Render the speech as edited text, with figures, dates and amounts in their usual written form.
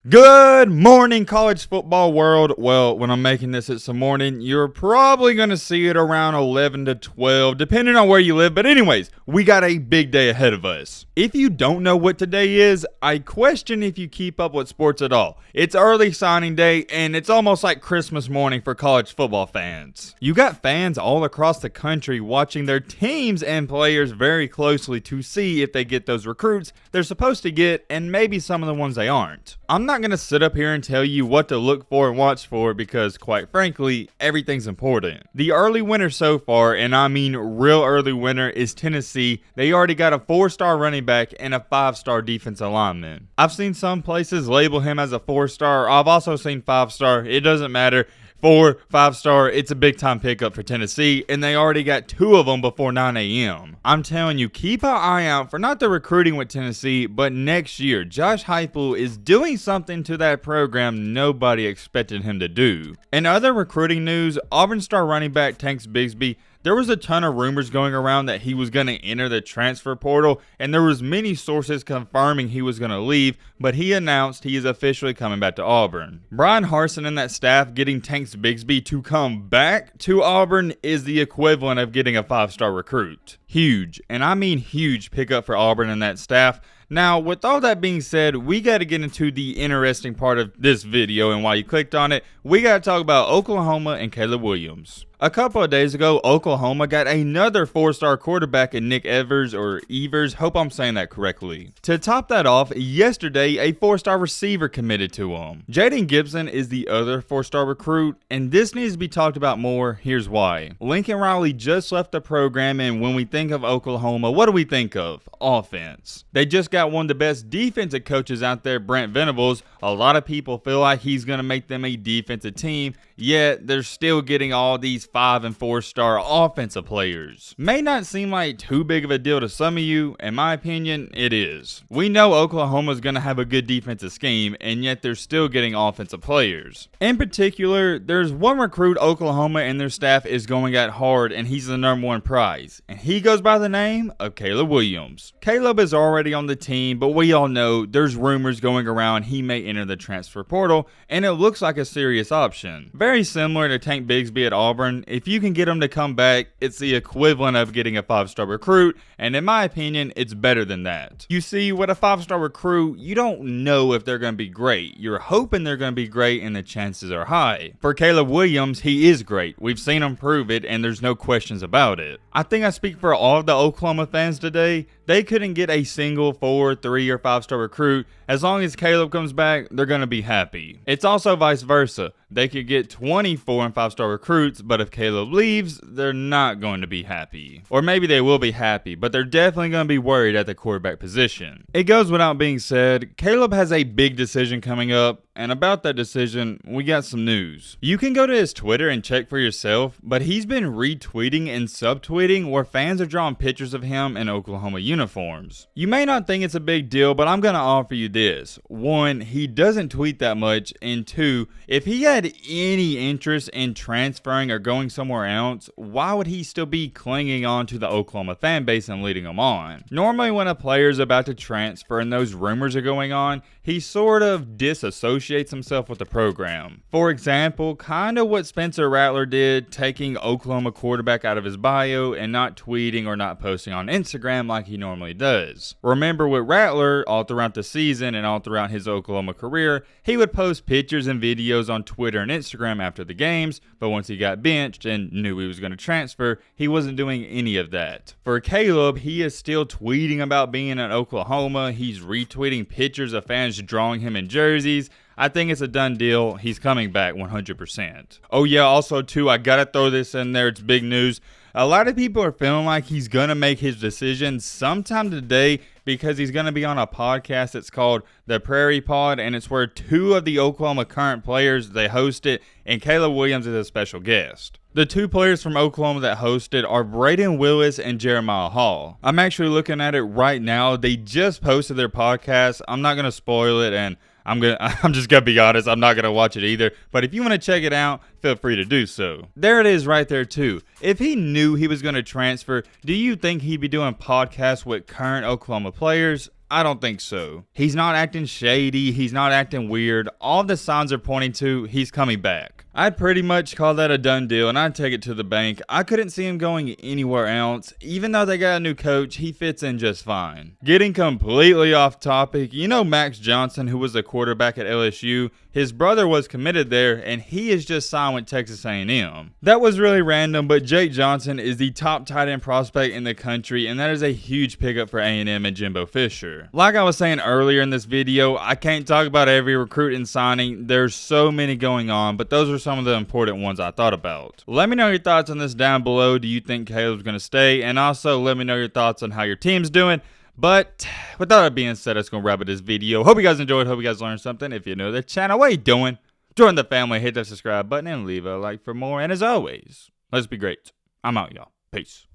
Good morning, college football world. Well, when I'm making this, it's the morning. You're probably going to see it around 11 to 12, depending on where you live. But anyways, we got a big day ahead of us. If you don't know what today is, I question if you keep up with sports at all. It's early signing day, and it's almost like Christmas morning for college football fans. You got fans all across the country watching their teams and players very closely to see if they get those recruits they're supposed to get, and maybe some of the ones they aren't. I'm not going to sit up here and tell you what to look for and watch for because, quite frankly, everything's important. The early winner so far, and I mean real early winner, is Tennessee. They already got a 4-star running back and a 5-star defensive lineman. I've seen some places label him as a 4-star. I've also seen 5-star. It doesn't matter. 4, 5-star, it's a big time pickup for Tennessee, and they already got 2 of them before 9 a.m. I'm telling you, keep an eye out for not the recruiting with Tennessee, but next year, Josh Heupel is doing something to that program nobody expected him to do. In other recruiting news, Auburn star running back Tank Bigsby, there was a ton of rumors going around that he was going to enter the transfer portal, and there was many sources confirming he was going to leave, but he announced he is officially coming back to Auburn. Brian Harsin and that staff getting Tank Bigsby to come back to Auburn is the equivalent of getting a 5-star recruit. Huge, and I mean huge pickup for Auburn and that staff. Now, with all that being said, we got to get into the interesting part of this video, and while you clicked on it, we got to talk about Oklahoma and Caleb Williams. A couple of days ago, Oklahoma got another 4-star quarterback in Nick Evers, hope I'm saying that correctly. To top that off, yesterday, a 4-star receiver committed to him. Jaden Gibson is the other 4-star recruit, and this needs to be talked about more. Here's why. Lincoln Riley just left the program, and when we think of Oklahoma, what do we think of? Offense. They just got one of the best defensive coaches out there, Brent Venables. A lot of people feel like he's going to make them a defensive team, yet they're still getting all these 5- and 4-star offensive players. May not seem like too big of a deal to some of you. In my opinion, it is. We know Oklahoma's going to have a good defensive scheme, and yet they're still getting offensive players. In particular, there's one recruit Oklahoma and their staff is going at hard, and he's the #1 prize, and he goes by the name of Caleb Williams. Caleb is already on the team, but we all know there's rumors going around he may enter the transfer portal, and it looks like a serious option. Very similar to Tank Bigsby at Auburn. If you can get him to come back, it's the equivalent of getting a 5-star recruit, and in my opinion, it's better than that. You see, with a 5-star recruit, you don't know if they're going to be great. You're hoping they're going to be great, and the chances are high. For Caleb Williams, he is great. We've seen him prove it, and there's no questions about it. I think I speak for all of the Oklahoma fans today. They couldn't get a single 4, 3, or 5-star recruit. As long as Caleb comes back, they're going to be happy. It's also vice versa. They could get 24 and 5-star recruits, but if Caleb leaves, they're not going to be happy. Or maybe they will be happy, but they're definitely going to be worried at the quarterback position. It goes without being said, Caleb has a big decision coming up, and about that decision, we got some news. You can go to his Twitter and check for yourself, but he's been retweeting and subtweeting where fans are drawing pictures of him in Oklahoma uniforms. You may not think it's a big deal, but I'm going to offer you this. 1, he doesn't tweet that much, and 2, if he had any interest in transferring or going somewhere else, why would he still be clinging on to the Oklahoma fan base and leading them on? Normally when a player is about to transfer and those rumors are going on, he sort of disassociates himself with the program. For example, kind of what Spencer Rattler did, taking Oklahoma quarterback out of his bio and not tweeting or not posting on Instagram like he normally does. Remember with Rattler, all throughout the season and all throughout his Oklahoma career, he would post pictures and videos on Twitter and Instagram after the games, but once he got benched and knew he was going to transfer, he wasn't doing any of that. For Caleb, he is still tweeting about being in Oklahoma. He's retweeting pictures of fans drawing him in jerseys. I think it's a done deal. He's coming back 100%. Oh yeah, also too, I gotta throw this in there. It's big news. A lot of people are feeling like he's gonna make his decision sometime today because he's gonna be on a podcast that's called The Prairie Pod, and it's where 2 of the Oklahoma current players, they host it, and Caleb Williams is a special guest. The 2 players from Oklahoma that hosted are Braden Willis and Jeremiah Hall. I'm actually looking at it right now. They just posted their podcast. I'm not gonna spoil it, and I'm just gonna be honest, I'm not gonna watch it either. But if you want to check it out, feel free to do so. There it is right there too. If he knew he was gonna transfer, do you think he'd be doing podcasts with current Oklahoma players? I don't think so. He's not acting shady. He's not acting weird. All the signs are pointing to he's coming back. I'd pretty much call that a done deal, and I'd take it to the bank. I couldn't see him going anywhere else. Even though they got a new coach, he fits in just fine. Getting completely off topic, you know Max Johnson, who was a quarterback at LSU, his brother was committed there, and he is just signed with Texas A&M. That was really random, but Jake Johnson is the top tight end prospect in the country, and that is a huge pickup for A&M and Jimbo Fisher. Like I was saying earlier in this video, I can't talk about every recruit and signing. There's so many going on, but those are some of the important ones I thought about. Let me know your thoughts on this down below. Do you think Caleb's going to stay? And also let me know your thoughts on how your team's doing. But with all that being said, that's going to wrap up this video. Hope you guys enjoyed. Hope you guys learned something. If you're new to the channel, what are you doing? Join the family, hit that subscribe button, and leave a like for more. And as always, let's be great. I'm out, y'all. Peace.